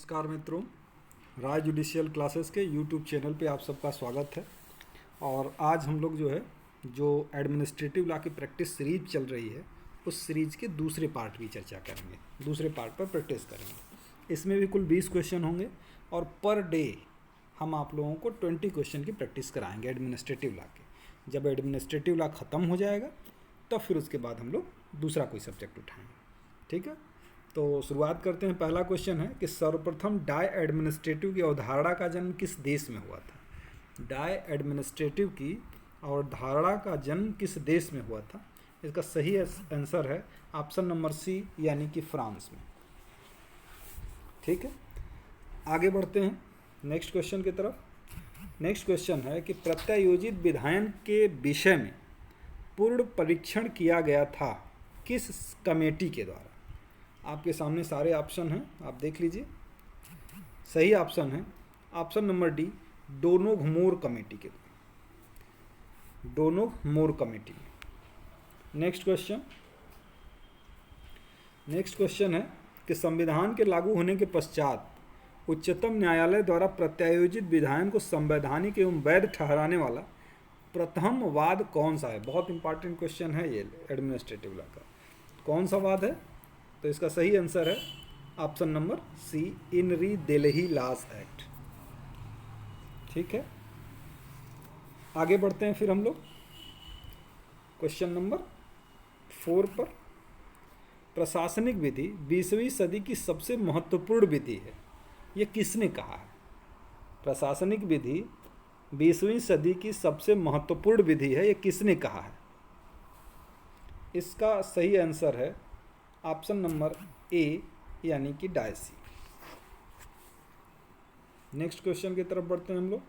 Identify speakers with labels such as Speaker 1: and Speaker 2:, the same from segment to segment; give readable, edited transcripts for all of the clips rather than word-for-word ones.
Speaker 1: नमस्कार मित्रों, राज judicial classes के यूट्यूब चैनल पे आप सबका स्वागत है। और आज हम लोग जो एडमिनिस्ट्रेटिव लॉ की प्रैक्टिस सीरीज चल रही है उस सीरीज के दूसरे पार्ट की चर्चा करेंगे, दूसरे पार्ट पर प्रैक्टिस करेंगे। इसमें भी कुल 20 क्वेश्चन होंगे और पर डे हम आप लोगों को 20 क्वेश्चन की प्रैक्टिस कराएंगे एडमिनिस्ट्रेटिव लॉ के। जब एडमिनिस्ट्रेटिव लॉ ख़त्म हो जाएगा तब फिर उसके बाद हम लोग दूसरा कोई सब्जेक्ट उठाएंगे, ठीक है। तो शुरुआत करते हैं। पहला क्वेश्चन है कि सर्वप्रथम डाई एडमिनिस्ट्रेटिव की अवधारणा का जन्म किस देश में हुआ था। डाई एडमिनिस्ट्रेटिव की अवधारणा का जन्म किस देश में हुआ था। इसका सही आंसर है ऑप्शन नंबर सी, यानी कि फ्रांस में, ठीक है। आगे बढ़ते हैं नेक्स्ट क्वेश्चन की तरफ। नेक्स्ट क्वेश्चन है कि प्रत्यायोजित विधायन के विषय में पूर्ण परीक्षण किया गया था किस कमेटी के द्वारा। आपके सामने सारे ऑप्शन हैं, आप देख लीजिए। सही ऑप्शन है ऑप्शन नंबर डी, डोनोघमोर कमेटी के द्वारा, डोनोघमोर कमेटी। नेक्स्ट क्वेश्चन है कि संविधान के लागू होने के पश्चात उच्चतम न्यायालय द्वारा प्रत्यायोजित विधायन को संवैधानिक एवं वैध ठहराने वाला प्रथम वाद कौन सा है। बहुत इंपॉर्टेंट क्वेश्चन है ये एडमिनिस्ट्रेटिव लॉ का। कौन सा वाद है? तो इसका सही आंसर है ऑप्शन नंबर सी, इन री दिल्ली लॉज एक्ट, ठीक है। आगे बढ़ते हैं फिर हम लोग क्वेश्चन नंबर 4 पर। प्रशासनिक विधि 20वीं सदी की सबसे महत्वपूर्ण विधि है, ये किसने कहा है। प्रशासनिक विधि 20वीं सदी की सबसे महत्वपूर्ण विधि है, ये किसने कहा है। इसका सही आंसर है ऑप्शन नंबर ए, यानी कि डायसी। नेक्स्ट क्वेश्चन की तरफ बढ़ते हैं हम लोग।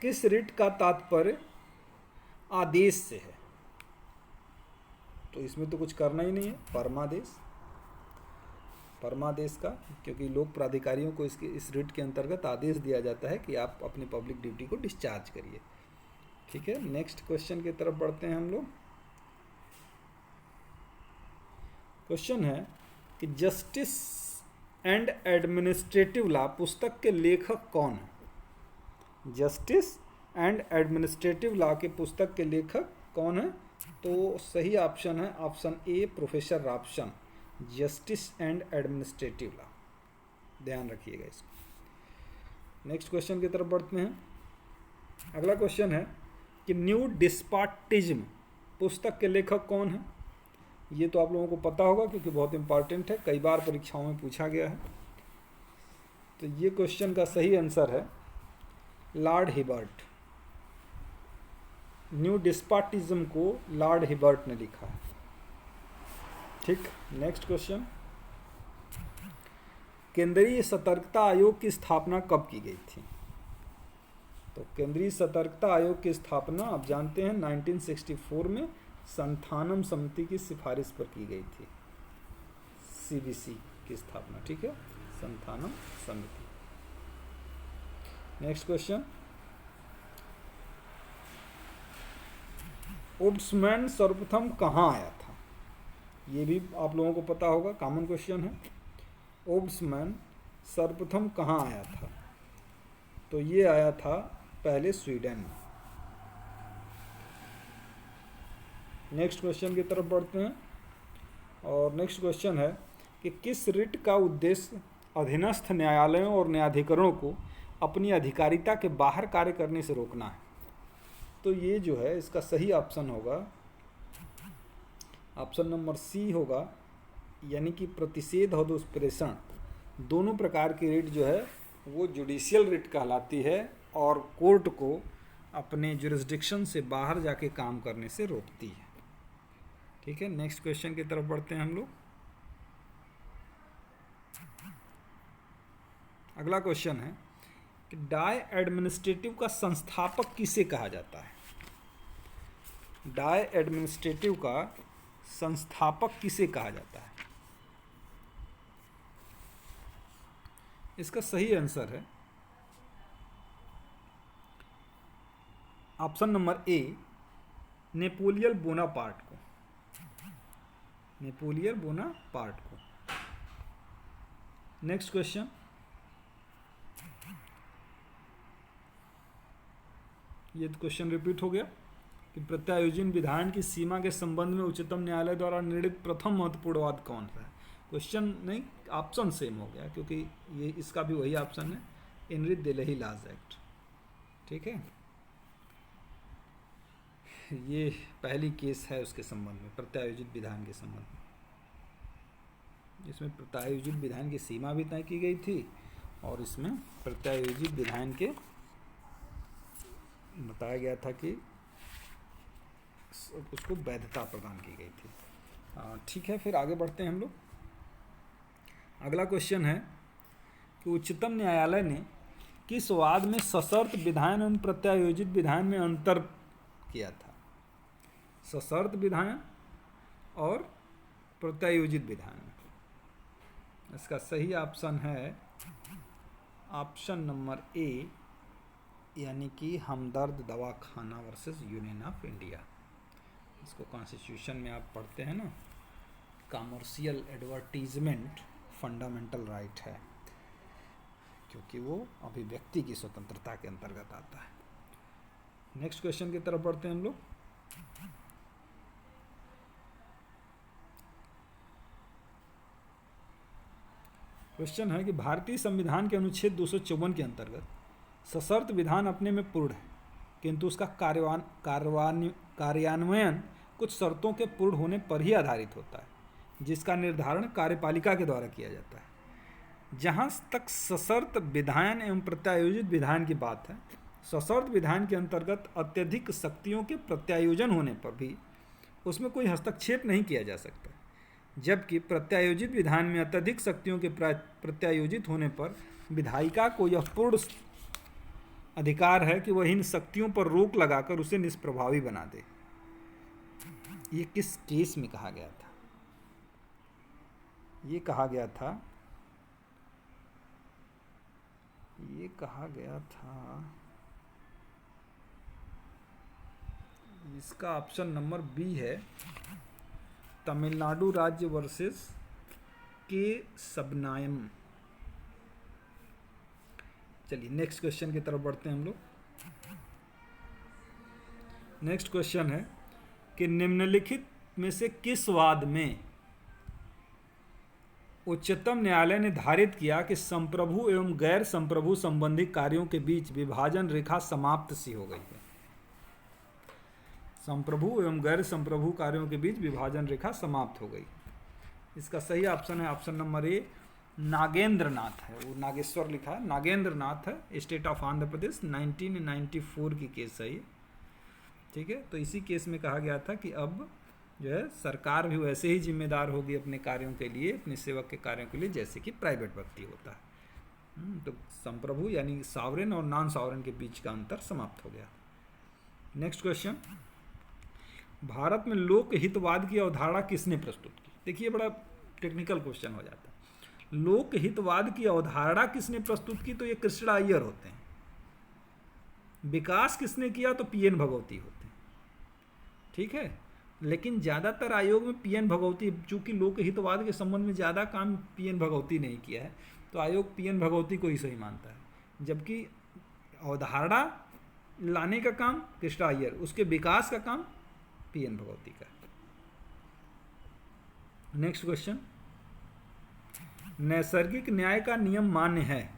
Speaker 1: किस रिट का तात्पर्य आदेश से है। तो इसमें तो कुछ करना ही नहीं है, परमादेश का, क्योंकि लोक प्राधिकारियों को इस रिट के अंतर्गत आदेश दिया जाता है कि आप अपनी पब्लिक ड्यूटी को डिस्चार्ज करिए, ठीक है। नेक्स्ट क्वेश्चन की तरफ बढ़ते हैं हम लोग। क्वेश्चन है कि जस्टिस एंड एडमिनिस्ट्रेटिव लॉ पुस्तक के लेखक कौन है। जस्टिस एंड एडमिनिस्ट्रेटिव लॉ के पुस्तक के लेखक कौन है। तो सही ऑप्शन है option A, professor Robson, justice and administrative law, ध्यान रखिएगा इसको। नेक्स्ट क्वेश्चन की तरफ बढ़ते हैं। अगला क्वेश्चन है कि न्यू डिस्पार्टिज्म पुस्तक के लेखक कौन है। ये तो आप लोगों को पता होगा क्योंकि बहुत इंपॉर्टेंट है, कई बार परीक्षाओं में पूछा गया है। तो ये क्वेश्चन का सही आंसर है लॉर्ड हिबर्ट। न्यू डिस्पार्टिज्म को लॉर्ड हिबर्ट ने लिखा है, ठीक। नेक्स्ट क्वेश्चन, केंद्रीय सतर्कता आयोग की स्थापना कब की गई थी। तो केंद्रीय सतर्कता आयोग की स्थापना आप जानते हैं 1964 में संथानम समिति की सिफारिश पर की गई थी। सीबीसी की स्थापना, ठीक है, संथानम समिति। नेक्स्ट क्वेश्चन, ओम्बुड्समैन सर्वप्रथम कहाँ आया था। ये भी आप लोगों को पता होगा, कॉमन क्वेश्चन है। ओम्बुड्समैन सर्वप्रथम कहाँ आया था। तो ये आया था पहले स्वीडन में। नेक्स्ट क्वेश्चन की तरफ बढ़ते हैं और नेक्स्ट क्वेश्चन है कि किस रिट का उद्देश्य अधीनस्थ न्यायालयों और न्यायाधिकरणों को अपनी अधिकारिता के बाहर कार्य करने से रोकना है। तो ये जो है इसका सही ऑप्शन होगा ऑप्शन नंबर सी होगा, यानी कि प्रतिषेध और दुष्प्रेषण दोनों प्रकार की रिट जो है वो जुडिशियल रिट कहलाती है और कोर्ट को अपने जुरिस्डिक्शन से बाहर जाके काम करने से रोकती है, ठीक है। नेक्स्ट क्वेश्चन की तरफ बढ़ते हैं हम लोग। अगला क्वेश्चन है कि डाई एडमिनिस्ट्रेटिव का संस्थापक किसे कहा जाता है। डाई एडमिनिस्ट्रेटिव का संस्थापक किसे कहा जाता है। इसका सही आंसर है option number A, Napoleon Bonaparte को, नेपोलियन बोनापार्ट को। नेक्स्ट क्वेश्चन, ये तो क्वेश्चन रिपीट हो गया कि प्रत्यायोजन विधान की सीमा के संबंध में उच्चतम न्यायालय द्वारा निर्णीत प्रथम महत्वपूर्ण वाद कौन सा है। क्वेश्चन नहीं, ऑप्शन सेम हो गया क्योंकि ये इसका भी वही ऑप्शन है, इनरिट दिल्ली लॉज एक्ट। ठीक है, ये पहली केस है उसके संबंध में, प्रत्यायोजित विधान के संबंध में। इसमें प्रत्यायोजित विधान की सीमा भी तय की गई थी और इसमें प्रत्यायोजित विधान के बताया गया था कि उसको वैधता प्रदान की गई थी। ठीक है, फिर आगे बढ़ते हैं हम लोग। अगला क्वेश्चन है कि उच्चतम न्यायालय ने किस वाद में सशर्त विधान एवं प्रत्यायोजित विधान में अंतर किया था। सशर्त विधान और प्रत्यायोजित विधान में। इसका सही ऑप्शन है ऑप्शन नंबर ए, यानी कि हमदर्द दवाखाना वर्सेस यूनियन ऑफ इंडिया। इसको कॉन्स्टिट्यूशन में आप पढ़ते हैं ना, कमर्शियल एडवर्टीजमेंट फंडामेंटल राइट है, क्योंकि वो अभिव्यक्ति की स्वतंत्रता के अंतर्गत आता है। नेक्स्ट क्वेश्चन की तरफ बढ़ते हैं हम लोग। क्वेश्चन है कि भारतीय संविधान के अनुच्छेद 254 के अंतर्गत सशर्त विधान अपने में पूर्ण है, किंतु उसका कार्यान्वयन कुछ शर्तों के पूर्ण होने पर ही आधारित होता है, जिसका निर्धारण कार्यपालिका के द्वारा किया जाता है। जहाँ तक सशर्त विधान एवं प्रत्यायोजित विधान की बात है, सशर्त विधान के अंतर्गत अत्यधिक शक्तियों के प्रत्यायोजन होने पर भी उसमें कोई हस्तक्षेप नहीं किया जा सकता, जबकि प्रत्यायोजित विधान में अत्यधिक शक्तियों के प्रत्यायोजित होने पर विधायिका को यह पूर्ण अधिकार है कि वह इन शक्तियों पर रोक लगाकर उसे निष्प्रभावी बना दे। ये किस केस में कहा गया था? ये कहा गया था इसका ऑप्शन नंबर बी है, तमिलनाडु राज्य वर्सेस के सबनायम। चलिए नेक्स्ट क्वेश्चन की तरफ बढ़ते हैं हम लोग। नेक्स्ट क्वेश्चन है कि निम्नलिखित में से किस वाद में उच्चतम न्यायालय ने धारित किया कि संप्रभु एवं गैर संप्रभु संबंधी कार्यों के बीच विभाजन रेखा समाप्त सी हो गई है। संप्रभु एवं गैर संप्रभु कार्यों के बीच विभाजन रेखा समाप्त हो गई। इसका सही ऑप्शन है ऑप्शन नंबर ए, नागेंद्र नाथ है। वो नागेश्वर लिखा है, नागेंद्र नाथ है, स्टेट ऑफ आंध्र प्रदेश, 1994 की केस है ये। ठीक है, तो इसी केस में कहा गया था कि अब जो है सरकार भी वैसे ही जिम्मेदार होगी अपने कार्यों के लिए, अपने सेवक के कार्यों के लिए, जैसे कि प्राइवेट व्यक्ति होता है। तो संप्रभु यानी सॉवरेन और नॉन सॉवरेन के बीच का अंतर समाप्त हो गया। नेक्स्ट क्वेश्चन, भारत में लोकहितवाद की अवधारणा किसने प्रस्तुत की। देखिए बड़ा टेक्निकल क्वेश्चन हो जाता है। लोकहितवाद की अवधारणा किसने प्रस्तुत की, तो ये कृष्ण अय्यर होते हैं। विकास किसने किया, तो पीएन भगवती होते हैं। ठीक है, लेकिन ज़्यादातर आयोग में पीएन भगवती, चूंकि लोकहितवाद के संबंध में ज़्यादा काम पीएन भगवती नहीं किया है, तो आयोग पीएन भगवती को ही सही मानता है। जबकि अवधारणा लाने का काम कृष्ण अय्यर, उसके विकास का काम पीएन भगवती का। नेक्स्ट क्वेश्चन, नैसर्गिक न्याय का नियम मान्य है।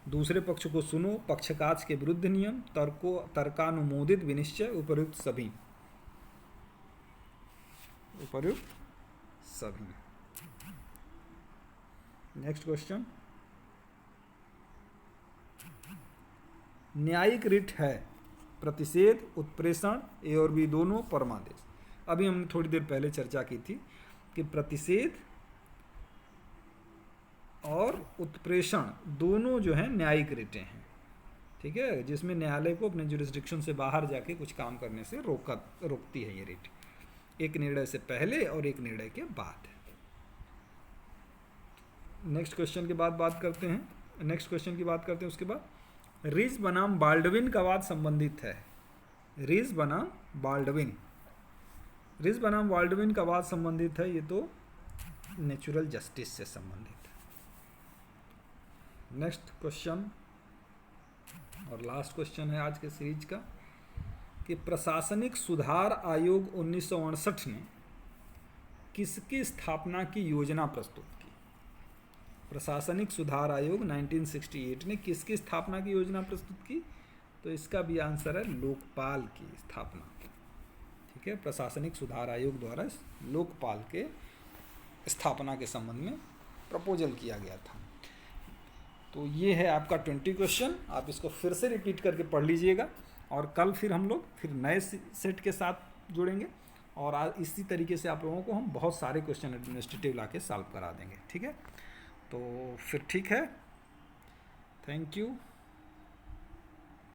Speaker 1: दूसरे पक्ष को सुनो, पक्षकाच के विरुद्ध नियम, तर्कानुमोदित विनिश्चय, उपर्युक्त सभी। नेक्स्ट क्वेश्चन, न्यायिक रिट है प्रतिषेध, उत्प्रेषण, ए और बी दोनों, परमादेश। अभी हमने थोड़ी देर पहले चर्चा की थी कि प्रतिषेध और उत्प्रेषण दोनों जो हैं न्यायिक रिटें हैं। ठीक है, जिसमें न्यायालय को अपने जुरिस्डिक्शन से बाहर जाके कुछ काम करने से रोकती है ये रिट, एक निर्णय से पहले और एक निर्णय के बाद। नेक्स्ट क्वेश्चन की बात करते हैं। उसके बाद रिज बनाम बाल्डविन का वाद संबंधित है। रिज बनाम बाल्डविन का वाद संबंधित है। ये तो नेचुरल जस्टिस से संबंधित है। नेक्स्ट क्वेश्चन और लास्ट क्वेश्चन है आज के सीरीज का कि प्रशासनिक सुधार आयोग 1968 ने किसकी स्थापना की योजना प्रस्तुत की? प्रशासनिक सुधार आयोग 1968 ने किसकी स्थापना की योजना प्रस्तुत की? तो इसका भी आंसर है लोकपाल की स्थापना। ठीक है, प्रशासनिक सुधार आयोग द्वारा लोकपाल के स्थापना के संबंध में प्रपोजल किया गया था। तो ये है आपका 20 क्वेश्चन। आप इसको फिर से रिपीट करके पढ़ लीजिएगा और कल फिर हम लोग फिर नए सेट के साथ जुड़ेंगे और आज इसी तरीके से आप लोगों को हम बहुत सारे क्वेश्चन एडमिनिस्ट्रेटिव ला के सॉल्व करा देंगे। ठीक है, तो फिर ठीक है, थैंक यू।